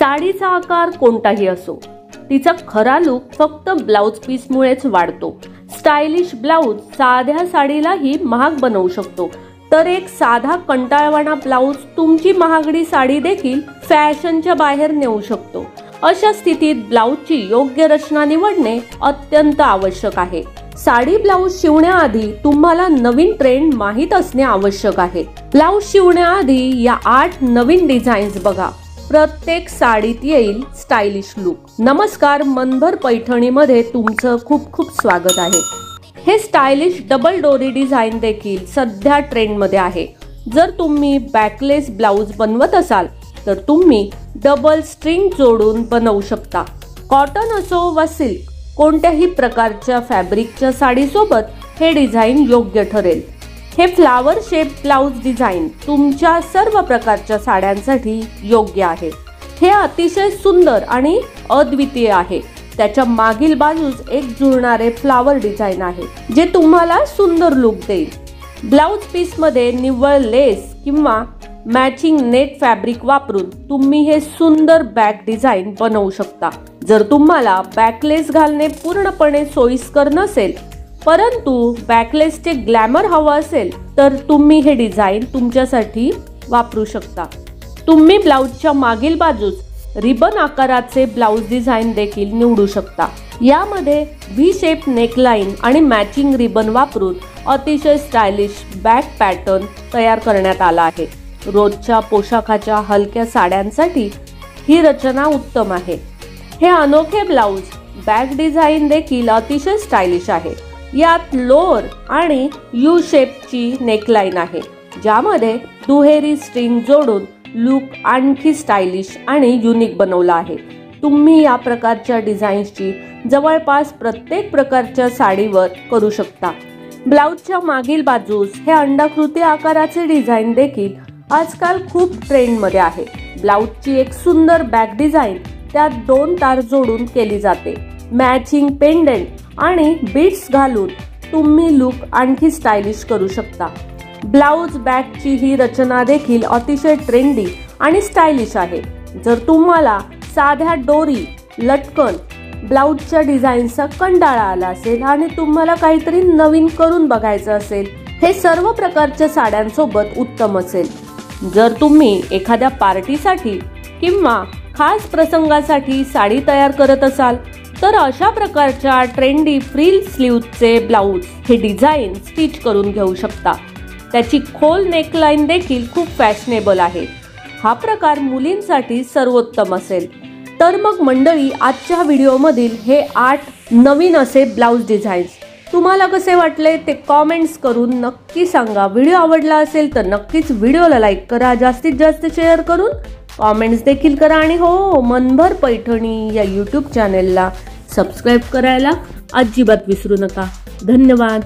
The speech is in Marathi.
साडीचा आकार कोणताही असो, तिचा खरा लुक फक्त ब्लाउज पीसमुळेच वाढतो। स्टायलिश ब्लाउज साध्या साडीलाही महाग बनवू शकतो, तर एक साधा कंटाळवाणा ब्लाउज तुमची महागडी साडी देखील फॅशनच्या बाहेर नेऊ शकतो। अशा स्थितीत ब्लाउजची योग्य रचना निवडणे अत्यंत आवश्यक आहे। साडी ब्लाउज शिवण्याआधी तुम्हाला नवीन ट्रेंड माहित असणे आवश्यक आहे। ब्लाउज शिवण्याआधी या 8 नवीन डिझाईन्स बघा, प्रत्येक साडीत येईल स्टायलिश लुक। नमस्कार, मनभर पैठणीमध्ये तुमचं खूप खूप स्वागत आहे। हे स्टायलिश डबल डोरी डिझाईन देखील सध्या ट्रेंड मध्ये आहे। जर तुम्ही बॅकलेस ब्लाउज बनवत असाल तर तुम्ही डबल स्ट्रिंग जोडून बनवू शकता। कॉटन असो वा सिल्क, कोणत्याही प्रकारच्या फॅब्रिकच्या साडीसोबत हे डिझाईन योग्य ठरेल। हे फ्लावर शेप ब्लाउज डिझाईन तुमच्या सर्व प्रकारच्या साड्यांसाठी योग्य आहे। हे अतिशय सुंदर आणि अद्वितीय आहे। त्याच्या मागील बाजूस एक जुळणारे फ्लावर डिझाईन आहे, जे तुम्हाला सुंदर लुक देईल। ब्लाउज पीस मध्ये निव्वळ लेस किंवा मॅचिंग नेट फॅब्रिक वापरून तुम्ही हे सुंदर बॅक डिझाईन बनवू शकता। जर तुम्हाला बॅकलेस घालणे पूर्णपणे सोयीस्कर नसेल, परंतु बॅकलेसचे ग्लॅमर हवं असेल, तर तुम्ही हे डिझाईन तुमच्यासाठी वापरू शकता। तुम्ही ब्लाउजच्या मागील बाजूस रिबन आकाराचे ब्लाउज डिझाईन देखील निवडू शकता। यामध्ये व्ही शेप नेकलाइन आणि मॅचिंग रिबन वापरून अतिशय स्टायलिश बॅक पॅटर्न तयार करण्यात आला आहे। रोजच्या पोशाखाच्या हलक्या साड्यांसाठी ही रचना उत्तम आहे। हे अनोखे ब्लाउज बॅक डिझाईन देखील अतिशय स्टायलिश आहे। यात लोअर आणि यू शेपची नेकलाइन आहे, ज्यामध्ये दुहेरी स्ट्रिंग जोडून लुक आणखी स्टायलिश आणि युनिक बनवला आहे। तुम्ही या प्रकारच्या डिझाईन्सची जवळपास प्रत्येक प्रकारच्या साडीवर करू शकता। ब्लाउजच्या मागील बाजूस हे अंडाकृती आकाराचे डिझाईन देखील आजकाल खूप ट्रेंड मध्ये आहे। ब्लाउजची एक सुंदर बॅक डिझाईन त्यात 2 तार जोडून केली जाते। मॅचिंग पेंडंट आणि बीड्स घालून तुम्ही लुक आणखी स्टायलिश करू शकता। ब्लाउज बॅगची ही रचना देखील अतिशय ट्रेंडी आणि स्टायलिश आहे। जर तुम्हाला साध्या डोरी लटकन ब्लाउजच्या डिझाईनचा कंटाळा आला असेल आणि तुम्हाला काहीतरी नवीन करून बघायचं असेल, हे सर्व प्रकारच्या साड्यांसोबत उत्तम असेल। जर तुम्ही एखाद्या पार्टीसाठी किंवा खास प्रसंगासाठी साडी तयार करत असाल, तर अशा प्रकारच्या ट्रेंडी फ्रिल स्लीव्हचे ब्लाउज हे डिझाईन स्टिच करून घेऊ शकता। त्याची खोल नेकलाइन देखील खूप फॅशनेबल आहे। हा प्रकार मुलींसाठी सर्वोत्तम असेल। तर मग मंडळी, आजच्या व्हिडिओमधील हे 8 नवीन असे ब्लाउज डिझाईन्स तुम्हाला कसे वाटले ते कॉमेंट्स करून नक्की सांगा। व्हिडिओ आवडला असेल तर नक्कीच व्हिडिओला लाईक करा, जास्तीत जास्त शेअर करून कॉमेंट्स देखील करा आणि हो, मनभर पैठणी या यूट्यूब चॅनेलला सबस्क्राईब करायला अजिबात विसरू नका। धन्यवाद।